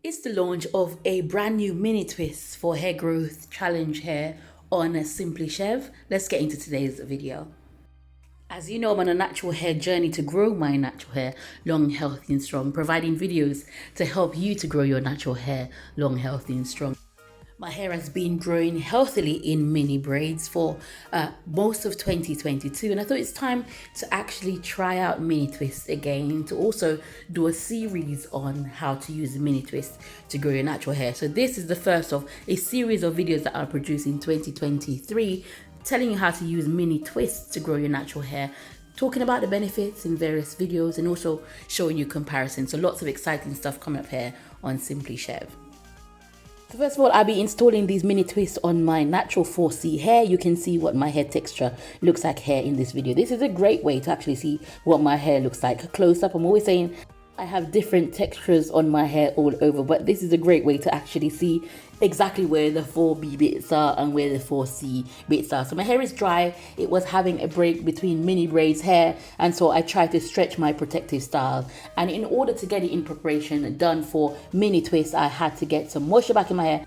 It's the launch of a brand new mini twist for hair growth challenge hair on Simply Shev. Let's get into today's video. As you know, I'm on a natural hair journey to grow my natural hair long, healthy and strong, providing videos to help you to grow your natural hair long, healthy and strong. My hair has been growing healthily in mini braids for most of 2022, and I thought it's time to actually try out mini twists again, to also do a series on how to use mini twists to grow your natural hair. So this is the first of a series of videos that I'll produce in 2023, telling you how to use mini twists to grow your natural hair, talking about the benefits in various videos, and also showing you comparisons. So lots of exciting stuff coming up here on Simply Shev. So first of all, I'll be installing these mini twists on my natural 4C hair. You can see what my hair texture looks like here in this video. This is a great way to actually see what my hair looks like close up. I'm always saying I have different textures on my hair all over, but this is a great way to actually see exactly where the 4B bits are and where the 4C bits are. So my hair is dry. It was having a break between mini braids hair, and so I tried to stretch my protective style. And in order to get it in preparation done for mini twists, I had to get some moisture back in my hair.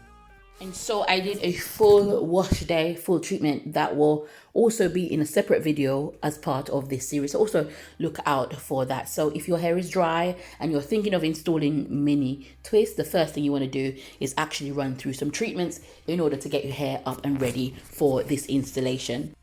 And so I did a full wash day, full treatment that will also be in a separate video as part of this series. So also look out for that. So if your hair is dry and you're thinking of installing mini twists, the first thing you want to do is actually run through some treatments in order to get your hair up and ready for this installation.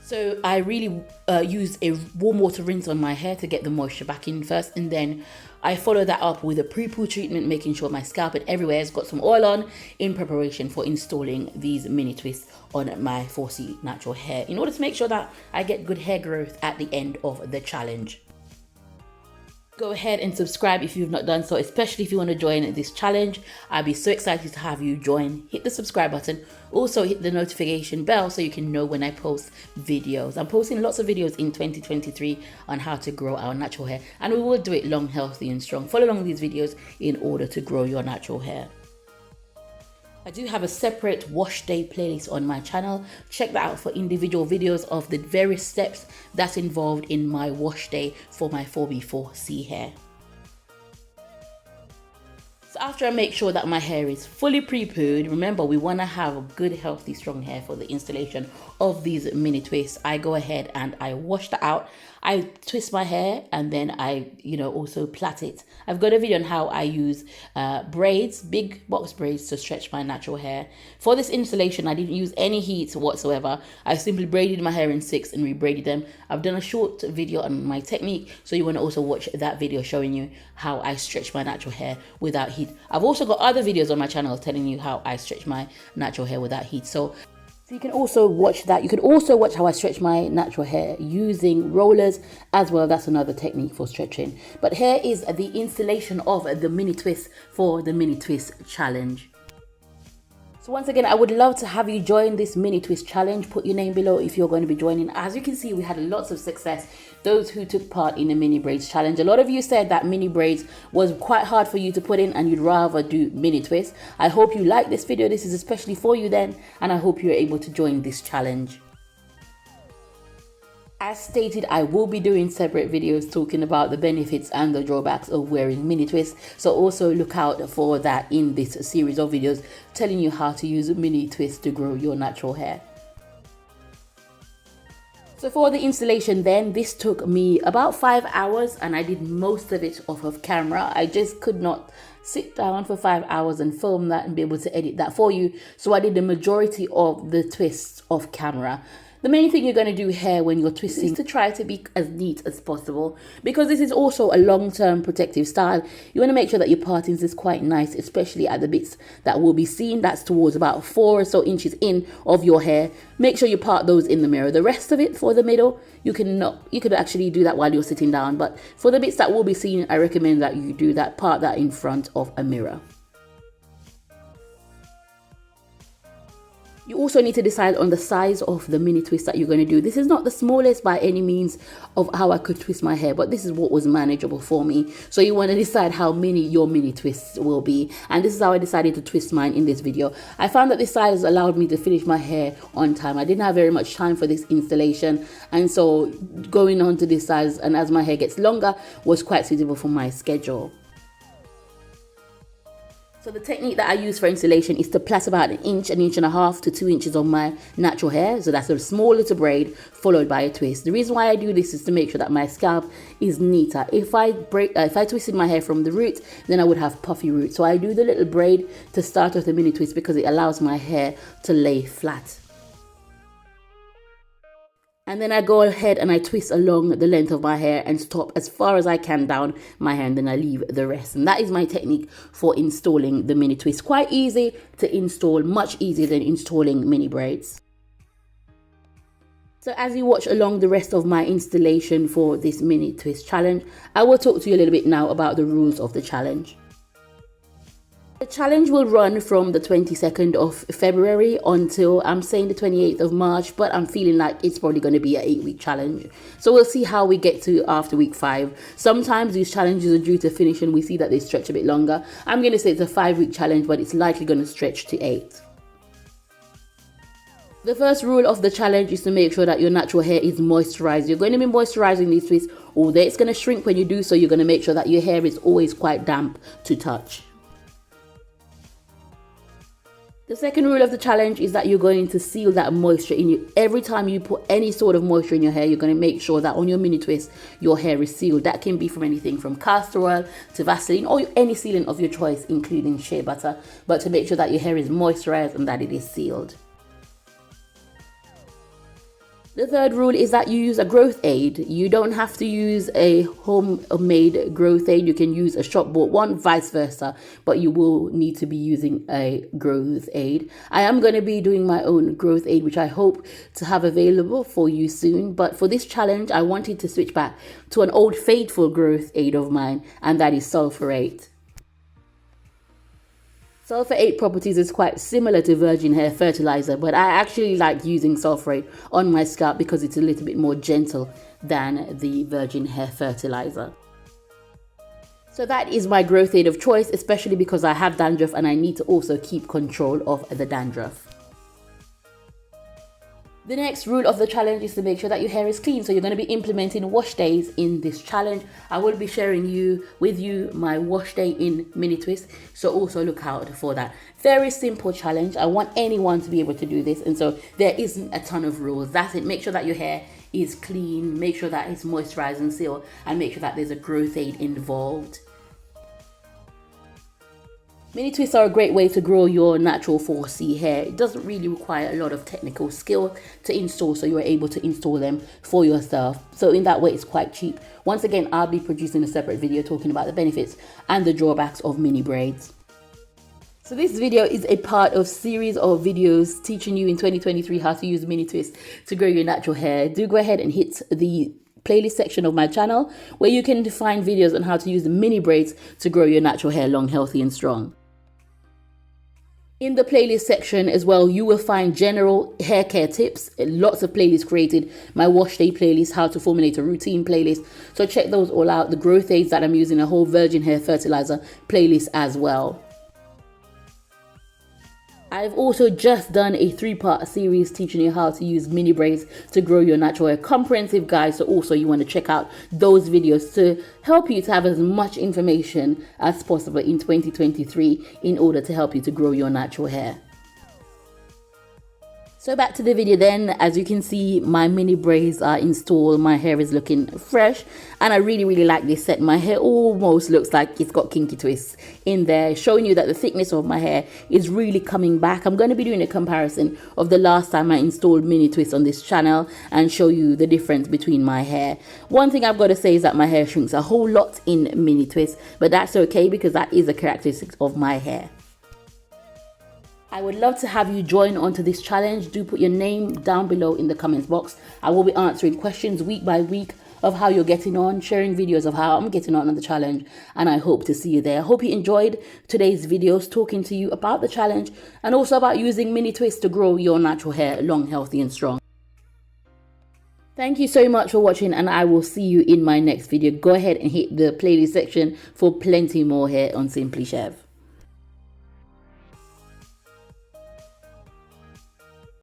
So I really use a warm water rinse on my hair to get the moisture back in first, and then I follow that up with a pre-poo treatment, making sure my scalp and everywhere has got some oil on in preparation for installing these mini twists on my 4C natural hair, in order to make sure that I get good hair growth at the end of the challenge. Go ahead and subscribe if you've not done so, especially if you want to join this challenge. I'd be so excited to have you join. Hit the subscribe button. Also hit the notification bell so you can know when I post videos. I'm posting lots of videos in 2023 on how to grow our natural hair, and we will do it long, healthy and strong. Follow along these videos in order to grow your natural hair. I do have a separate wash day playlist on my channel. Check that out for individual videos of the various steps that's involved in my wash day for my 4B4C hair. So after I make sure that my hair is fully pre-pooed, remember we want to have a good, healthy, strong hair for the installation of these mini twists. I go ahead and I wash that out. I twist my hair and then I, also plait it. I've got a video on how I use braids, big box braids, to stretch my natural hair. For this installation, I didn't use any heat whatsoever. I simply braided my hair in 6 and rebraided them. I've done a short video on my technique, so you want to also watch that video showing you how I stretch my natural hair without heat. I've also got other videos on my channel telling you how I stretch my natural hair without heat. So you can also watch that. You can also watch how I stretch my natural hair using rollers as well. That's another technique for stretching. But here is the installation of the mini twist for the mini twist challenge. So once again, I would love to have you join this mini twist challenge. Put your name below if you're going to be joining. As you can see, we had lots of success, those who took part in the mini braids challenge. A lot of you said that mini braids was quite hard for you to put in and you'd rather do mini twists. I hope you like this video. This is especially for you then, and I hope you're able to join this challenge. As stated, I will be doing separate videos talking about the benefits and the drawbacks of wearing mini twists. So also look out for that in this series of videos telling you how to use mini twists to grow your natural hair. So for the installation then, this took me about 5 hours and I did most of it off of camera. I just could not sit down for 5 hours and film that and be able to edit that for you. So I did the majority of the twists off camera. The main thing you're going to do here when you're twisting is to try to be as neat as possible, because this is also a long-term protective style. You want to make sure that your partings is quite nice, especially at the bits that will be seen. That's towards about 4 or so inches in of your hair. Make sure you part those in the mirror. The rest of it for the middle, you could actually do that while you're sitting down. But for the bits that will be seen, I recommend that you do that, part that in front of a mirror. You also need to decide on the size of the mini twist that you're going to do. This is not the smallest by any means of how I could twist my hair, but this is what was manageable for me. So you want to decide how mini your mini twists will be. And this is how I decided to twist mine in this video. I found that this size allowed me to finish my hair on time. I didn't have very much time for this installation. And so going on to this size, and as my hair gets longer, was quite suitable for my schedule. So the technique that I use for instillation is to plait about an inch and a half to 2 inches of my natural hair. So that's a small little braid followed by a twist. The reason why I do this is to make sure that my scalp is neater. If I twisted my hair from the root, then I would have puffy roots. So I do the little braid to start with a mini twist because it allows my hair to lay flat. And then I go ahead and I twist along the length of my hair and stop as far as I can down my hair, and then I leave the rest. And that is my technique for installing the mini twist. Quite easy to install, much easier than installing mini braids. So as you watch along the rest of my installation for this mini twist challenge, I will talk to you a little bit now about the rules of the challenge. The challenge will run from the 22nd of February until, I'm saying, the 28th of March, but I'm feeling like it's probably going to be an 8-week challenge. So we'll see how we get to after week 5. Sometimes these challenges are due to finish and we see that they stretch a bit longer. I'm going to say it's a 5-week challenge, but it's likely going to stretch to 8. The first rule of the challenge is to make sure that your natural hair is moisturized. You're going to be moisturizing these twists, although it's going to shrink when you do so. You're going to make sure that your hair is always quite damp to touch. The second rule of the challenge is that you're going to seal that moisture in you. Every time you put any sort of moisture in your hair, you're going to make sure that on your mini twist, your hair is sealed. That can be from anything from castor oil to Vaseline or any sealant of your choice, including shea butter, but to make sure that your hair is moisturized and that it is sealed. The third rule is that you use a growth aid. You don't have to use a homemade growth aid. You can use a shop-bought one, vice versa, but you will need to be using a growth aid. I am going to be doing my own growth aid, which I hope to have available for you soon. But for this challenge, I wanted to switch back to an old faithful growth aid of mine, and that is sulfurate. Sulfurate properties is quite similar to virgin hair fertilizer, but I actually like using sulfurate on my scalp because it's a little bit more gentle than the virgin hair fertilizer. So that is my growth aid of choice, especially because I have dandruff and I need to also keep control of the dandruff. The next rule of the challenge is to make sure that your hair is clean. So you're going to be implementing wash days in this challenge. I will be sharing with you my wash day in mini twist. So also look out for that. Very simple challenge. I want anyone to be able to do this. And so there isn't a ton of rules. That's it. Make sure that your hair is clean. Make sure that it's moisturized and sealed. And make sure that there's a growth aid involved. Mini twists are a great way to grow your natural 4C hair. It doesn't really require a lot of technical skill to install, so you're able to install them for yourself. So in that way, it's quite cheap. Once again, I'll be producing a separate video talking about the benefits and the drawbacks of mini braids. So this video is a part of series of videos teaching you in 2023 how to use mini twists to grow your natural hair. Do go ahead and hit the playlist section of my channel where you can find videos on how to use the mini braids to grow your natural hair long, healthy and strong. In the playlist section as well, you will find general hair care tips, lots of playlists created, my wash day playlist, how to formulate a routine playlist. So check those all out. The growth aids that I'm using, a whole virgin hair fertilizer playlist as well. I've also just done a 3-part series teaching you how to use mini braids to grow your natural hair, comprehensive guide. So also you want to check out those videos to help you to have as much information as possible in 2023 in order to help you to grow your natural hair. So back to the video then. As you can see, my mini braids are installed. My hair is looking fresh and I really like this set. My hair almost looks like it's got kinky twists in there, showing you that the thickness of my hair is really coming back. I'm going to be doing a comparison of the last time I installed mini twists on this channel and show you the difference between my hair. One thing I've got to say is that my hair shrinks a whole lot in mini twists, but that's okay because that is a characteristic of my hair. I would love to have you join onto this challenge. Do put your name down below in the comments box. I will be answering questions week by week of how you're getting on, sharing videos of how I'm getting on the challenge, and I hope to see you there. I hope you enjoyed today's videos talking to you about the challenge and also about using mini twists to grow your natural hair long, healthy and strong. Thank you so much for watching and I will see you in my next video. Go ahead and hit the playlist section for plenty more here on Simply Shev.